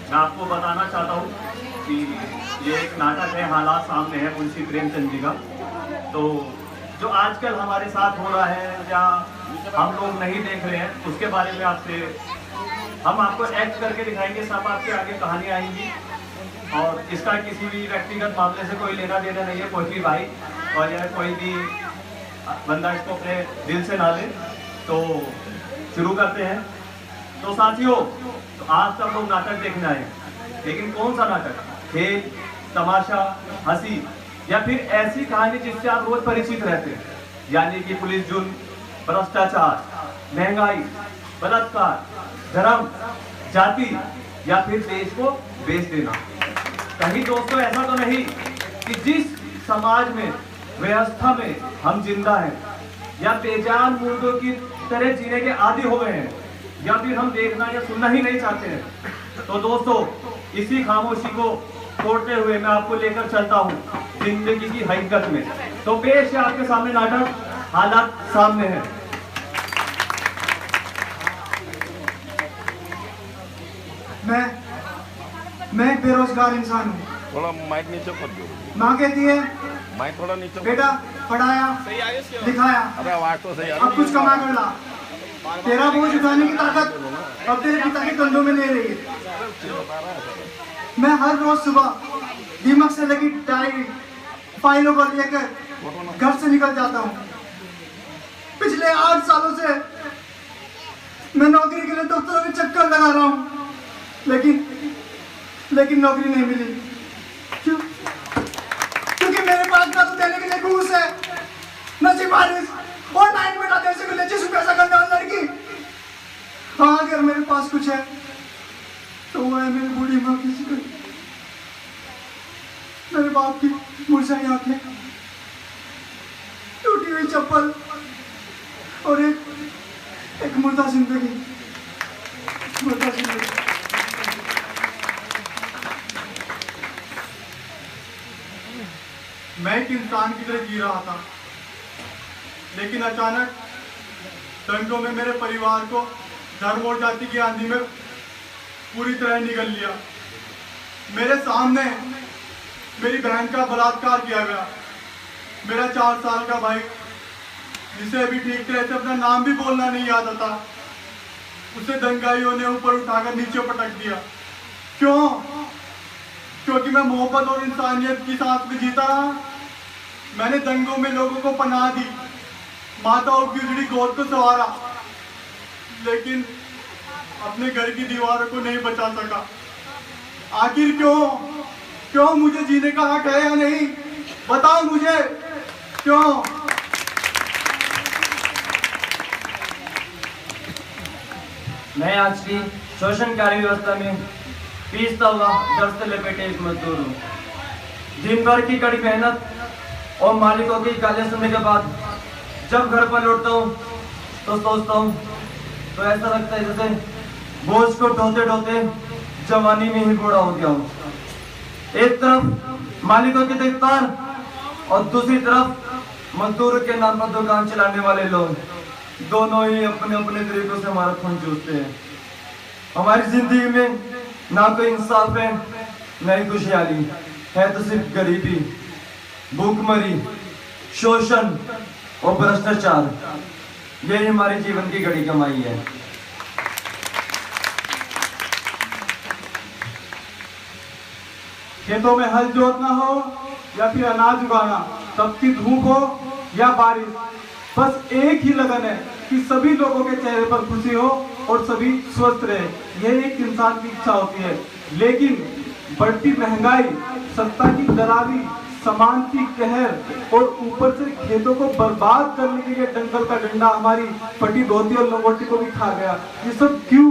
मैं आपको बताना चाहता हूँ कि ये एक नाटक है, हालात सामने है मुंशी प्रेमचंद जी का। तो जो आजकल हमारे साथ हो रहा है या हम लोग नहीं देख रहे हैं, उसके बारे में आपसे हम आपको एक्ट करके दिखाएंगे। सब आपके आगे कहानी आएंगी और इसका किसी भी व्यक्तिगत मामले से कोई लेना देना नहीं है, कोई भी भाई और या कोई भी बंदा इसको अपने दिल से ना ले। तो शुरू करते हैं। तो साथियों, तो आज सब लोग नाटक देखने आए, लेकिन कौन सा नाटक? खेल, तमाशा, हंसी या फिर ऐसी कहानी जिससे आप रोज परिचित रहते हैं, यानी कि पुलिस जुर्म, भ्रष्टाचार, महंगाई, बलात्कार, धर्म, जाति या फिर देश को बेच देना। कहीं दोस्तों ऐसा तो नहीं कि जिस समाज में, व्यवस्था में हम जिंदा हैं या बेजान मुर्दों की तरह जीने के आदी हो गए हैं, या फिर हम देखना या सुनना ही नहीं चाहते हैं। तो दोस्तों, इसी खामोशी को तोड़ते हुए मैं आपको लेकर चलता हूँ जिंदगी की हकीकत में। तो पेश है आपके सामने नाटक हालात सामने है। मैं एक बेरोजगार इंसान हूँ। थोड़ा माइक नीचे कर दो। माँ कहती है माइक थोड़ा नीचे। बेटा पढ़ाया लिखाया, अरे आवाज तो सही। अब कुछ कमा कर ला। तेरा बोझ उठाने की ताकत अब तेरे पिता के कंधों में ले रही है। मैं हर रोज सुबह दीमक से लगी डायरी फाइलों को लेकर घर से निकल जाता हूँ। पिछले 8 सालों से मैं नौकरी के लिए दफ्तरों में चक्कर लगा रहा हूँ, लेकिन नौकरी नहीं मिली। क्यों? क्योंकि मेरे पास ना तो देने के लिए घूस है, न सिफारिश और ना इनमें ना देने के लिए जिस पैसा करने वाली लड़की। हाँ, अगर मेरे पास कुछ है तो वो है मेरी बूढ़ी माँ की जिंदगी, मेरे बाप की मुरझाई आंखें, टूटी हुई चप्पल और एक मुर्दा जिंदगी। मैं एक इंसान की तरह जी रहा था, लेकिन अचानक दंगों में मेरे परिवार को धर्म और जाति की आंधी में पूरी तरह निगल लिया। मेरे सामने मेरी बहन का बलात्कार किया गया। मेरा 4 साल का भाई, जिसे अभी ठीक तरह से अपना नाम भी बोलना नहीं आता था, उसे दंगाइयों ने ऊपर उठाकर नीचे पटक दिया। क्यों? क्योंकि मैं मोहब्बत और इंसानियत की सांस में जीता रहा। मैंने दंगों में लोगों को पनाह दी, माताओं की उजड़ी गोद को संवारा, लेकिन अपने घर की दीवारों को नहीं बचा सका। आखिर क्यों मुझे जीने का हक है या नहीं? बताओ मुझे, क्यों? मैं आज की शोषणकारी व्यवस्था में पीसता हुआ दर्द से लपेटे एक मजदूर हूँ। दिन भर की कड़ी मेहनत और मालिकों की गालियां सुनने के बाद जब घर पर लौटता हूँ तो सोचता हूँ, तो ऐसा लगता है जैसे बोझ को ढोते ढोते जवानी में ही बूढ़ा हो गया हूँ। एक तरफ मालिकों की देखभाल और दूसरी तरफ मजदूर के नाम पर दुकान चलाने वाले लोग, दोनों ही अपने अपने तरीकों से हमारा खून चूसते हैं। हमारी जिंदगी में ना कोई इंसाफ है, न ही खुशहाली है, तो सिर्फ गरीबी, भूखमरी, शोषण और भ्रष्टाचार, यही हमारे जीवन की घड़ी कमाई है। खेतों में हल जोतना हो या फिर अनाज उगाना, तपती धूप हो या बारिश, बस एक ही लगन है कि सभी लोगों के चेहरे पर खुशी हो और सभी स्वस्थ रहे। यह एक इंसान की इच्छा होती है। लेकिन बढ़ती महंगाई, सत्ता की दलाली, सामान की कहर और ऊपर से खेतों को बर्बाद करने के लिए डंगल का डंडा हमारी फटी धोती और लंगोटी को भी खा गया। ये सब क्यों?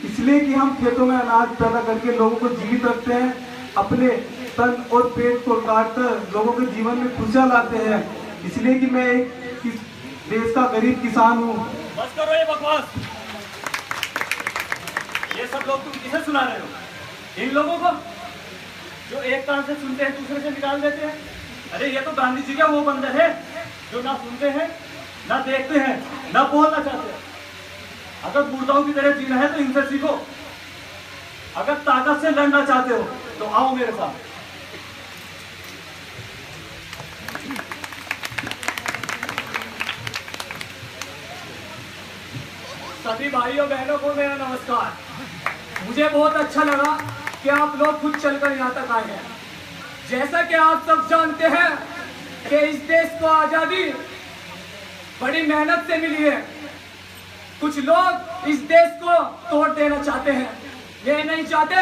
इसलिए कि हम खेतों में अनाज पैदा करके लोगों को जीवित रखते हैं, अपने तन और पेट को काटकर लोगों के जीवन में खुशियां लाते हैं। इसलिए कि मैं एक देश का गरीब किसान हूँ। बस करो ये बकवास। ये सब लोग तुम किसे सुना रहे हो? इन लोगों को जो एक कान से सुनते हैं दूसरे से निकाल देते हैं। अरे ये तो गांधी जी का वो बंदे हैं जो ना सुनते हैं, ना देखते हैं, ना बोलना चाहते हैं। अगर मुर्दाओं की तरह जीना है तो इनसे सीखो। अगर ताकत से लड़ना चाहते हो तो आओ मेरे साथ। सभी भाइयों बहनों को मेरा नमस्कार। मुझे बहुत अच्छा लगा कि आप लोग खुद चलकर यहाँ तक आए हैं। जैसा कि आप सब जानते हैं कि इस देश को आजादी बड़ी मेहनत से मिली है। कुछ लोग इस देश को तोड़ देना चाहते हैं। ये नहीं चाहते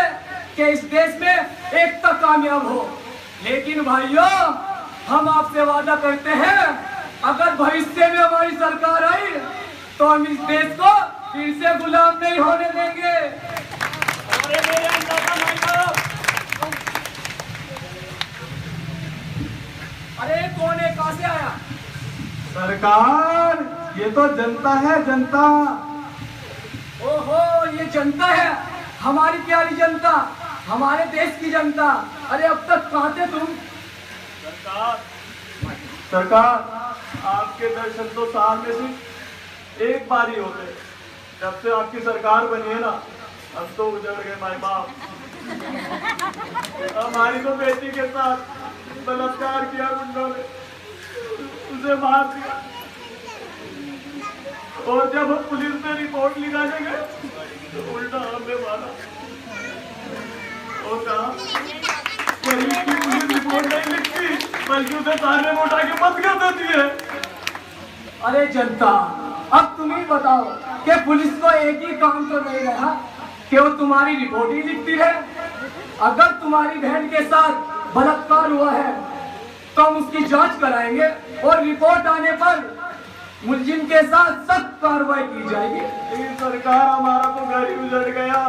कि इस देश में एकता कामयाब हो। लेकिन भाइयों, हम आपसे वादा करते हैं, अगर भविष्य में हमारी सरकार आई तो हम इस देश को फिर से गुलाम नहीं होने देंगे। अरे मेरे अन्नदाता भाइयों, अरे कौन है, कहां से आया? सरकार, ये तो जनता है, जनता। ओहो, ये जनता है, हमारी प्यारी जनता, हमारे देश की जनता। अरे अब तक कहां थे तुम? सरकार, आपके दर्शन तो साल में सिर्फ एक बार ही होते। जब से आपकी सरकार बनी है ना, अब तो उजड़ गए माई बाप। हमारी तो बेटी के साथ बलात्कार किया गुंडों ने, उसे मार दिया। और जब हम पुलिस में रिपोर्ट लिखाने गए तो उल्टा हमने मारा। और कहा पुलिस रिपोर्ट नहीं लिखती, बल्कि उसे थाने में उठा के बंद कर देती है। अरे जनता, अब तुम ही बताओ कि पुलिस को एक ही काम तो नहीं रहा कि वो तुम्हारी रिपोर्ट ही लिखती रहे। अगर तुम्हारी बहन के साथ बलात्कार हुआ है तो हम उसकी जांच कराएंगे और रिपोर्ट आने पर मुलजिम के साथ सख्त कार्रवाई की जाएगी। लेकिन सरकार, हमारा तो घर ही उजड़ गया,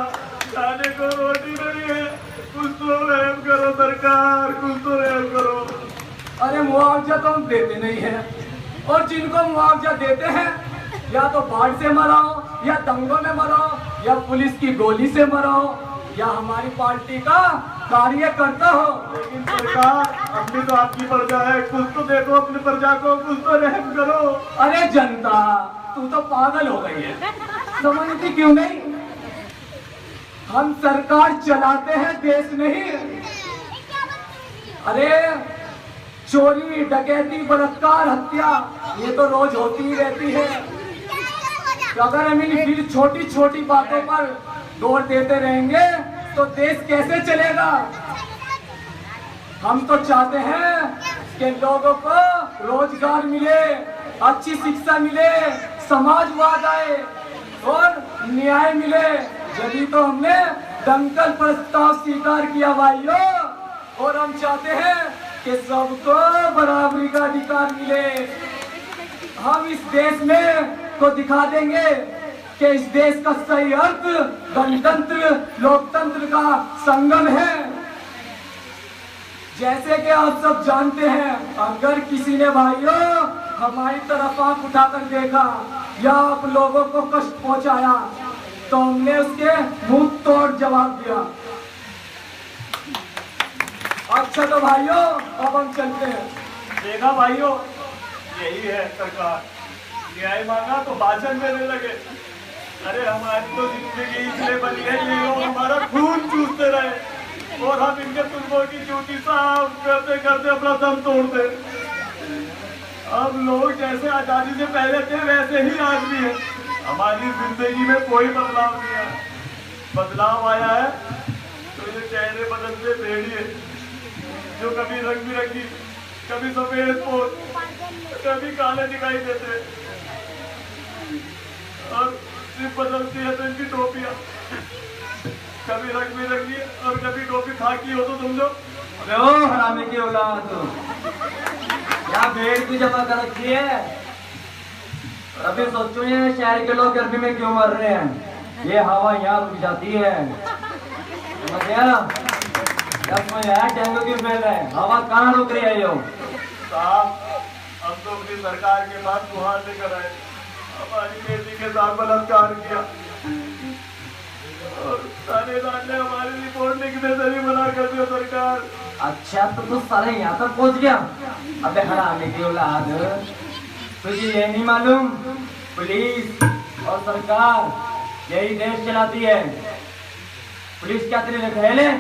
खाने को रोटी नहीं है। कुछ तो रहम करो सरकार, कुछ तो रहम करो। अरे मुआवजा तो हम देते नहीं है, और जिनको मुआवजा देते हैं या तो बाढ़ से मराओ, या दंगों में मराओ, या पुलिस की गोली से मराओ, या हमारी पार्टी का कार्यकर्ता हो। लेकिन सरकार, अपनी तो आपकी प्रजा है, कुछ तो देखो अपनी प्रजा को, कुछ तो रहम करो। अरे जनता, तू तो पागल हो गई है, समझती क्यों नहीं? हम सरकार चलाते हैं, देश नहीं। अरे चोरी, डकैती, बलात्कार, हत्या, ये तो रोज होती ही रहती है। अगर हम इन छोटी छोटी बातों पर जोर देते रहेंगे तो देश कैसे चलेगा? हम तो चाहते हैं कि लोगों को रोजगार मिले, अच्छी शिक्षा मिले, समाजवाद आए और न्याय मिले। यदि तो हमने दंगल प्रस्ताव स्वीकार किया भाइयों, और हम चाहते हैं कि सबको बराबरी का अधिकार मिले। हम इस देश में को दिखा देंगे कि इस देश का सही अर्थ गणतंत्र, लोकतंत्र का संगम है। जैसे कि आप सब जानते हैं, अगर किसी ने भाइयों हमारी तरफ आंख उठाकर देखा या आप लोगों को कष्ट पहुंचाया तो हमने उसके मुंह तोड़ जवाब दिया। अच्छा तो भाइयों, अब हम चलते हैं। देखा भाइयों, यही है सरकार, न्याय मांगा तो भाषण देने लगे। अरे हमारी तो जिंदगी इसलिए बनी है, ये लोग हमारा खून चूसते रहे और हम इनके तुल्यों की ड्यूटी साफ करते करते अपना दम तोड़ते। अब लोग जैसे आजादी से पहले थे वैसे ही आज भी है। हमारी जिंदगी में कोई बदलाव नहीं आया। बदलाव आया है तो ये चेहरे बदलते भेड़िए जो कभी रंग बिरंगी, कभी सफेद पोत, कभी काले दिखाई देते, और सिर्फ बदलती है तो इनकी टोपियां, कभी रंग बिरंगी और कभी टोपी खाकी हो तो समझो। अबे ओ हरामी की औलाद, क्या भेड़ की जमा कर रखी है? अभी सोचो ये शहर के लोग गर्मी में क्यों मर रहे हैं? ये हवा यहाँ रुक जाती है, समझ गया? डेंगू क्यों फैल रहा है? हवा कहाँ रुक रही है? यो साहब, हम तो अपनी सरकार के पास गुहार लेकर आए, हमारी बेटी के साथ बलात्कार किया और थानेदार ने हमारी रिपोर्ट लिखने से भी मना कर दिया। सरकार, अच्छा तो तू सारे यहाँ तक पहुँच गया? अबे हरामी की औलाद, तुझे ये नहीं मालूम पुलिस और सरकार यही देश चलाती है? पुलिस क्या तेरे घायल है?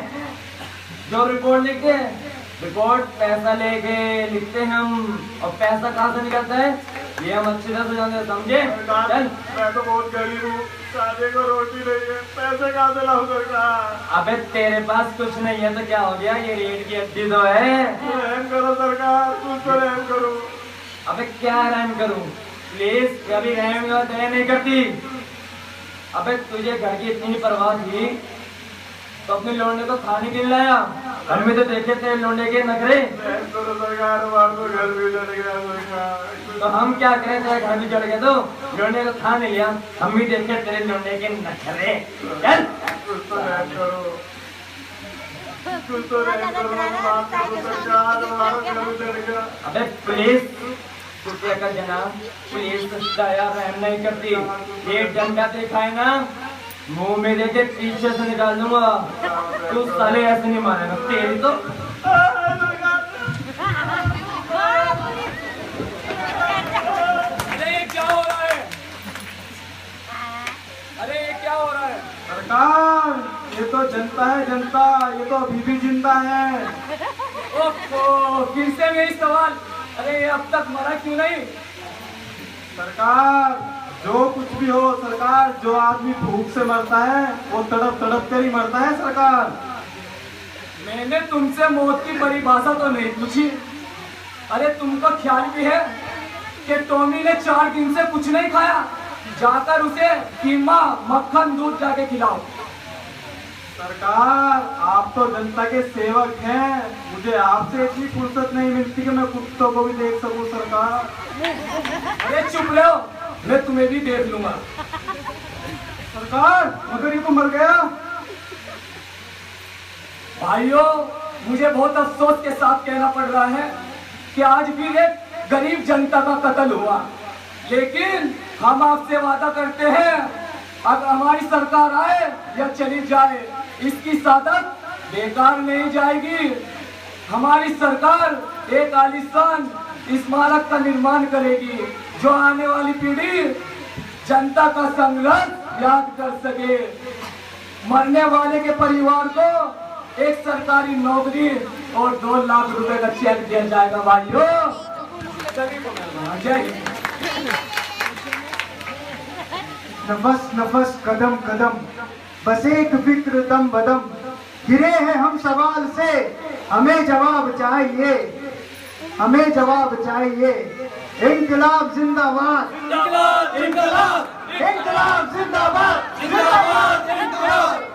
जो रिपोर्ट लिखते हैं, रिपोर्ट पैसा लेके लिखते हैं हम, और पैसा कहाँ से निकलता है ये हम अच्छी तरह से जानते हैं, समझे? चल। मैं तो बहुत गरीब हूँ, खाने को रोटी नहीं है, पैसे कहाँ से लाऊं सरकार? अबे तेरे पास कुछ नहीं है तो क्या हो गया, ये रेट की हड्डी तो है। रहम करो सरकार, कुछ तो रहम करो। अबे क्या रहम करूं? प्लीज कभी रहम दया नहीं करती। अबे तुझे घर की इतनी परवाह थी तो अपने लौंडे को खाने के लिए लाया। हम भी तो देखे थे लौंडे के नखरे। रहम करो सरकार, हमारा तो घर भी उजड़ गया सरकार। तो हम क्या करें, तेरे घर भी चढ़ गए तो लौंडे को खा नहीं लिया। हम भी देखे तेरे लौंडे के नखरे। चल कुछ तो रहम करो, कुछ तो रहम करो, माफ करो सरकार, हमारा घर उजड़ गया। अबे पुलिस कुत्ते का जनाब, पुलिस दया रहम नहीं करती। ये डंडा देखा है ना, मुंह में देके पीछे से निकाल दूंगा। तू साले ऐसे नहीं मारेगा, तेरी तो अरे ये क्या हो रहा है? अरे ये क्या हो रहा है? सरकार, ये तो जनता है, जनता, ये तो अभी भी जिंदा है। ओहो, फिर से मेरी सवाल, अरे ये अब तक मरा क्यों नहीं? सरकार, जो कुछ भी हो सरकार, जो आदमी भूख से मरता है वो तड़प तड़प कर ही मरता है सरकार। मैंने तुमसे मौत की परिभाषा तो नहीं पूछी। अरे तुमको ख्याल भी है कि टॉमी ने 4 दिन से कुछ नहीं खाया? जाकर उसे कीमा मक्खन दूध जाके खिलाओ। सरकार, आप तो जनता के सेवक हैं, मुझे आपसे इतनी फुर्सत नहीं मिलती कि मैं कुत्तों को भी देख सकूं सरकार। अरे चुप रहो, मैं तुम्हें भी देख लूंगा। सरकार, मगर ये तो मर गया। भाइयों, मुझे बहुत अफसोस के साथ कहना पड़ रहा है कि आज भी एक गरीब जनता का कत्ल हुआ, लेकिन हम आपसे वादा करते हैं अगर हमारी सरकार आए या चली जाए, इसकी सादत बेकार नहीं जाएगी। हमारी सरकार एक आलीशान स्मारक का निर्माण करेगी जो आने वाली पीढ़ी जनता का संघर्ष याद कर सके। मरने वाले के परिवार को एक सरकारी नौकरी और 2 लाख रुपए का चेक दिया जाएगा। भाइयों, जय नफस नफस कदम कदम, बस एक फिक्र दम बदम, घिरे हैं हम सवाल से, हमें जवाब चाहिए, हमें जवाब चाहिए। इंकलाब जिंदाबाद, इंकलाब, इंकलाब, इंकलाब जिंदाबाद, जिंदाबाद, इंकलाब।